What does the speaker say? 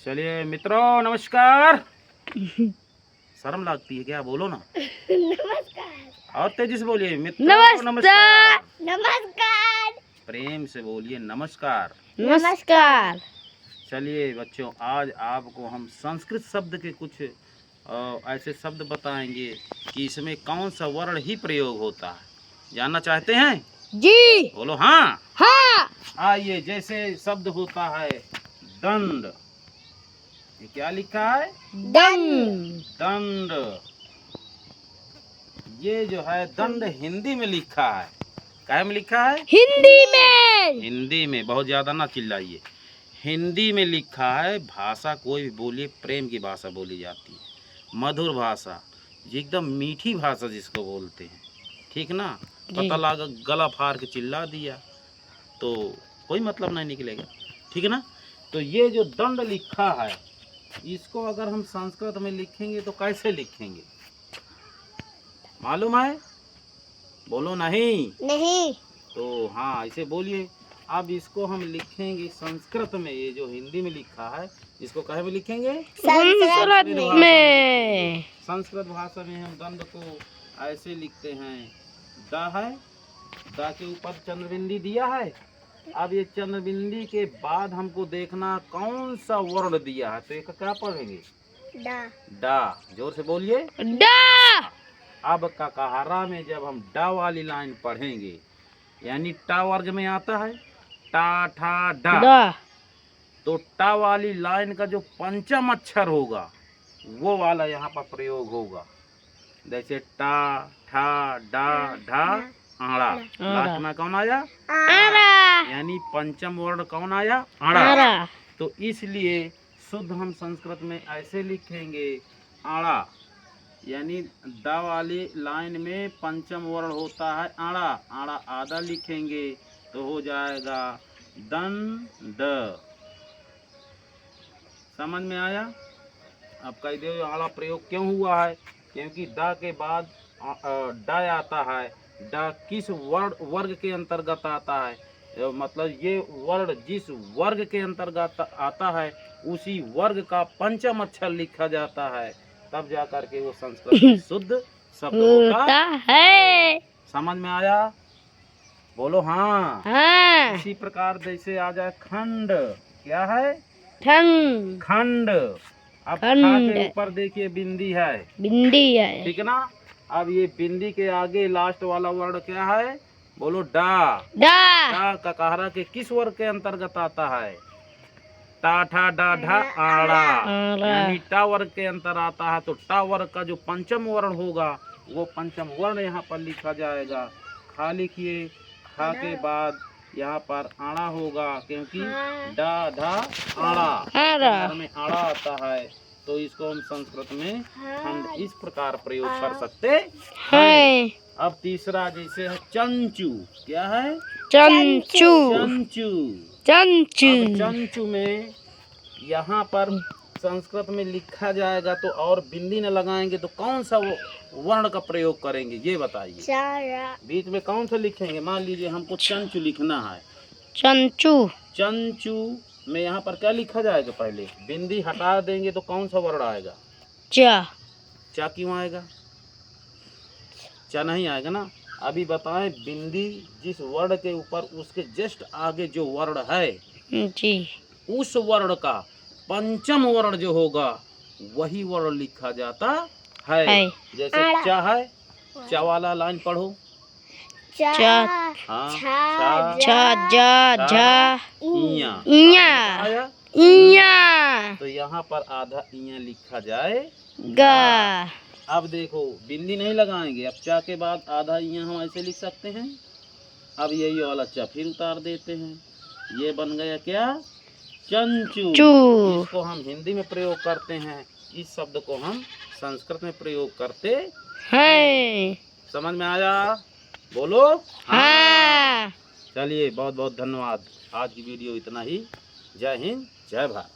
चलिए मित्रों नमस्कार। शर्म लगती है क्या? बोलो ना। नमस्कार। और तेजी से बोलिए मित्रों नमस्कार। नमस्कार। प्रेम से बोलिए नमस्कार। नमस्कार। चलिए बच्चों, आज आपको हम संस्कृत शब्द के कुछ ऐसे शब्द बताएंगे कि इसमें कौन सा वर्ण ही प्रयोग होता है। जानना चाहते हैं? जी। बोलो हाँ। हाँ। आइए, जैसे शब्द होता है दंड। ये क्या लिखा है? दंड। दंड। ये जो है दंड हिंदी में लिखा है। क्या में लिखा है? हिंदी में। हिंदी में। बहुत ज्यादा ना चिल्लाइए। हिंदी में लिखा है। भाषा कोई भी बोलिए, प्रेम की भाषा बोली जाती है, मधुर भाषा, एकदम मीठी भाषा जिसको बोलते हैं। ठीक ना? पता लगा गला फाड़ के चिल्ला दिया तो कोई मतलब नहीं निकलेगा। ठीक है ना? तो ये जो दंड लिखा है, इसको अगर हम संस्कृत में लिखेंगे तो कैसे लिखेंगे मालूम है? बोलो नहीं। नहीं। तो हाँ, ऐसे बोलिए। अब इसको हम लिखेंगे संस्कृत में। ये जो हिंदी में लिखा है, इसको कहे में लिखेंगे? संस्कृत में। संस्कृत भाषा में हम दंड को ऐसे लिखते हैं। द है, द के ऊपर चंद्रबिंदी दिया है। अब ये चंद्रबिंदी के बाद हमको देखना कौन सा वर्ण दिया है, तो एक क्या पढ़ेंगे? डा। डा। जोर से बोलिए। डा। अब ककाहारा में जब हम डा वाली लाइन पढ़ेंगे, यानी टा वर्ग में आता है टा ठा डा, तो टा वाली लाइन का जो पंचम अक्षर होगा वो वाला यहाँ पर प्रयोग होगा। जैसे टा ठा डा ढा आड़ा, लास्ट में कौन आया? आड़ा। यानी पंचम वर्ण कौन आया? आड़ा। तो इसलिए शुद्ध हम संस्कृत में ऐसे लिखेंगे आड़ा, यानी द वाली लाइन में पंचम वर्ण होता है आड़ा। आड़ा आधा लिखेंगे तो हो जाएगा दंड। समझ में आया? अब कह दो आड़ा प्रयोग क्यों हुआ है? क्योंकि द के बाद ड आता है। ड किस वर्ग के अंतर्गत आता है? मतलब ये वर्ण जिस वर्ग के अंतर्गत आता है उसी वर्ग का पंचम अक्षर लिखा जाता है, तब जा करके वो संस्कृत में शुद्ध शब्द होता है। समझ में आया? बोलो हाँ। हाँ। इसी प्रकार जैसे आ जाए खंड। क्या है? खंड। खंड। अब खा के ऊपर देखिए बिंदी है। बिंदी है। ठीक है ना? अब ये बिंदी के आगे लास्ट वाला वर्ण क्या है? बोलो डा। डा। डा ककाहरा के किस वर्ग के अंतर्गत आता है? टा ठा डा ढा आड़ा, यानी टा वर्ग के अंतर आता है। तो टा वर्ग का जो पंचम वर्ण होगा वो पंचम वर्ण यहाँ पर लिखा जाएगा। खा लिखिए। खा के बाद यहाँ पर आड़ा होगा, क्योंकि डा ढा आड़ा में आड़ा आता है। तो इसको हम संस्कृत में खंड इस प्रकार प्रयोग कर सकते हैं। अब तीसरा जैसे है चंचू। क्या है? चंचू। चंचू। चंचू। चंचू में यहाँ पर संस्कृत में लिखा जाएगा तो और बिंदी न लगाएंगे तो कौन सा वो वर्ण का प्रयोग करेंगे ये बताइए। बीच में कौन सा लिखेंगे? मान लीजिए हमको चंचू लिखना है। चंचू। चंचू में यहाँ पर क्या लिखा जाएगा? पहले बिंदी हटा देंगे तो कौन सा वर्ण आएगा? चा। चा क्यों आएगा? चा नहीं आएगा ना। अभी बताएं, बिंदी जिस वर्ण के ऊपर उसके जस्ट आगे जो वर्ण है जी, उस वर्ण का पंचम वर्ण जो होगा वही वर्ण लिखा जाता है। जैसे चा है, चा वाला लाइन पढ़ो। चा, हाँ, छा, जा, झा, इया, इया। तो यहाँ पर आधा इया लिखा जाएगा। अब देखो बिंदी नहीं लगाएंगे। अब चा के बाद आधा इया हम ऐसे लिख सकते हैं। अब यही वाला चा फिर उतार देते हैं। ये बन गया क्या? चंचू। इसको हम हिंदी में प्रयोग करते हैं, इस शब्द को हम संस्कृत में प्रयोग करते हैं। समझ में आया? बोलो हाँ। चलिए बहुत बहुत धन्यवाद। आज की वीडियो इतना ही। जय हिंद, जय भारत।